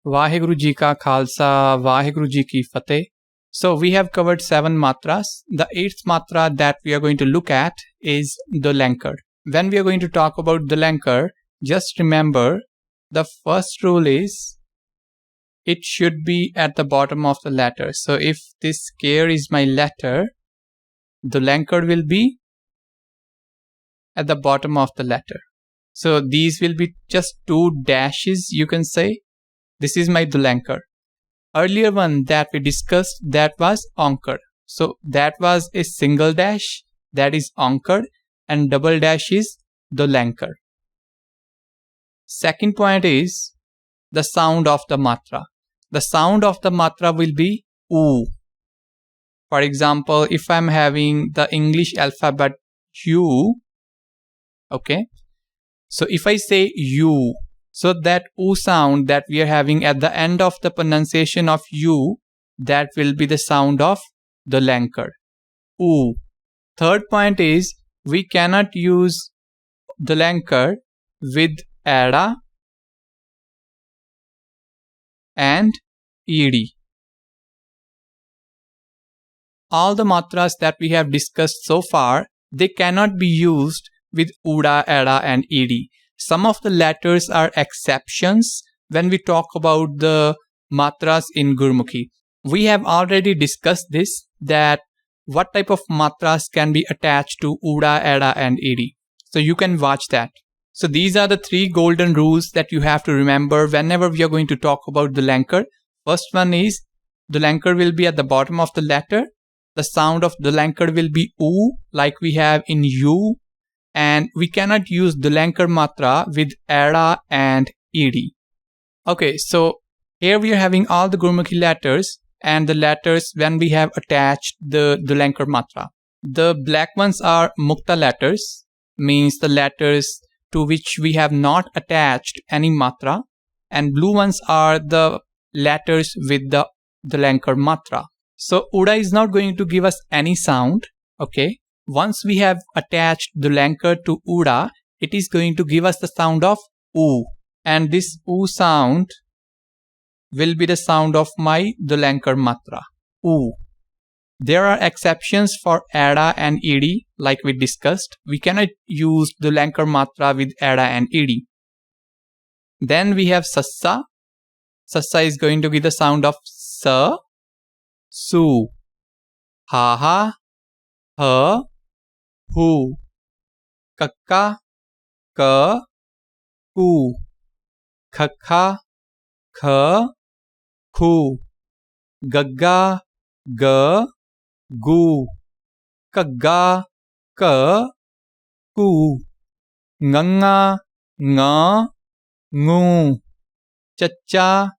Vaheguru Ji Ka Khalsa, Vaheguru Ji Ki Fateh. So we have covered 7 matras. The 8th matra that we are going to look at is the Lankar. When we are going to talk about the Lankar, just remember the first rule is it should be at the bottom of the letter. So if this care is my letter, the Lankar will be at the bottom of the letter. So these will be just 2 dashes, you can say. This is my Dulankar. Earlier one that we discussed, that was Ankar. So that was a single dash, that is Ankar, and double dash is Dulankar. Second point is the sound of the matra. The sound of the matra will be U. For example, if I am having the English alphabet U, okay, so if I say U, so that U sound that we are having at the end of the pronunciation of U, that will be the sound of the Lankar. U. Third point is we cannot use the Lankar with Ada and Ed. All the matras that we have discussed so far, they cannot be used with Uda, Ada and Ed. Some of the letters are exceptions when we talk about the matras in Gurmukhi. We have already discussed this, that what type of matras can be attached to Uda, Ada and Ed. So you can watch that. So these are the 3 golden rules that you have to remember whenever we are going to talk about the Lankar. First one is the Lankar will be at the bottom of the letter. The sound of the Lankar will be U, like we have in U. And we cannot use the Lankar matra with Ada and Ed. Okay, so here we are having all the Gurmukhi letters and the letters when we have attached the Lankar matra. The black ones are Mukta letters, means the letters to which we have not attached any matra, and blue ones are the letters with the Lankar matra. So Uda is not going to give us any sound, okay. Once we have attached the Lankar to Uda, it is going to give us the sound of U. And this U sound will be the sound of my Lankar matra, U. There are exceptions for Ada and Ed, like we discussed. We cannot use the Lankar matra with Ada and Ed. Then we have Sassa. Sassa is going to be the sound of Sa, Su, Ha Ha, Ha, Hu, Kakka, Ka, Ku, Khakha, Kha, Khu, Gagga, Ga, Gu, Kagga, Ka, Ku, Nganga, Nga, Ngu, Chacha,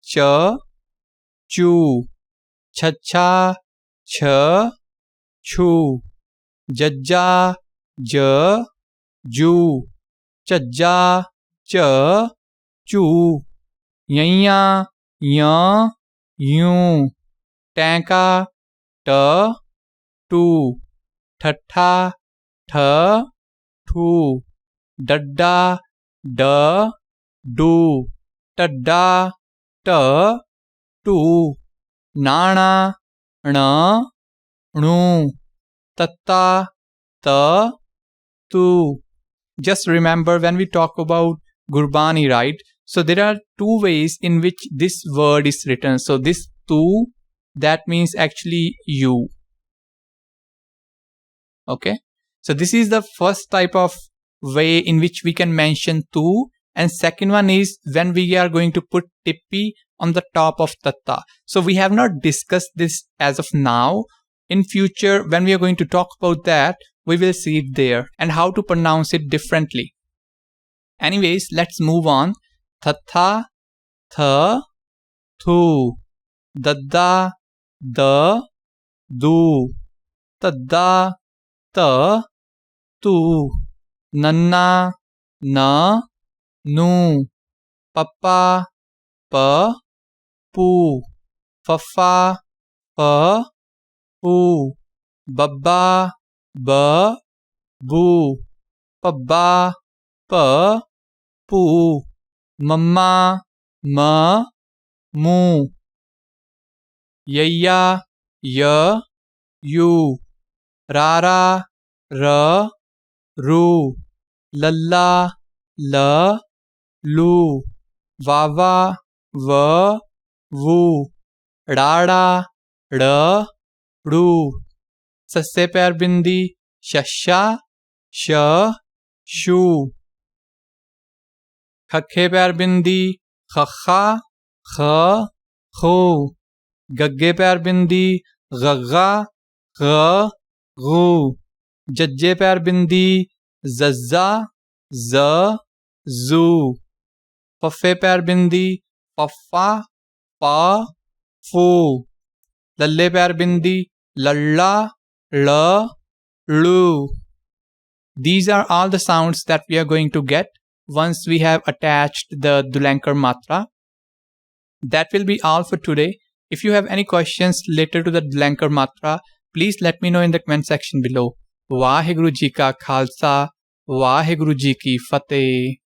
Cha, Chu, Chacha, Cha, Chu, Jajja, Ja, Ju, Chajja, Cha, Chu, Yanya, Ya, Yu, Tanka, Ta, Tu, Thatha, Tha, Thu, Dadda, Da, Du, Tadda, Ta, Tu, Nana, Na, Nu, Tatta, Ta, Tu. Just remember when we talk about Gurbani, right? So there are 2 ways in which this word is written. So this Tu, that means actually you. Okay. So this is the first type of way in which we can mention Tu. And second one is when we are going to put Tippi on the top of Tatta. So we have not discussed this as of now. In future, when we are going to talk about that, we will see it there and how to pronounce it differently. Anyways, let's move on. Thatha, Tha, Thu, Dadda, Da, Du, Tadda, Ta, Tu, Nanna, Na, Nu, Papa, Pa, Pu, Fafa, Fa, Pu, Babba, Ba, Bu, Pabba, Pa, Pu, Mamma, Ma, mu, yayya, ya, you, rara, ra, ru, lalla, la, lu, wawa, wa, wu, rada, ra, ru, सस्से पैर बिंदी शशा, श, शू, खखे पैर बिंदी खखा, ख, खू, गग्गे पैर बिंदी गग्गा, ग, गू, जज्जे पैर बिंदी जज्जा, ज, जू, फफे पैर बिंदी पफ्फा, प, फू, लल्ले पैर बिंदी लल्ला, ल, lu. These are all the sounds that we are going to get once we have attached the Dulankar Matra. That will be all for today. If you have any questions related to the Dulankar Matra, please let me know in the comment section below. Waheguru Ji Ka Khalsa, Waheguru Ji Ki Fateh.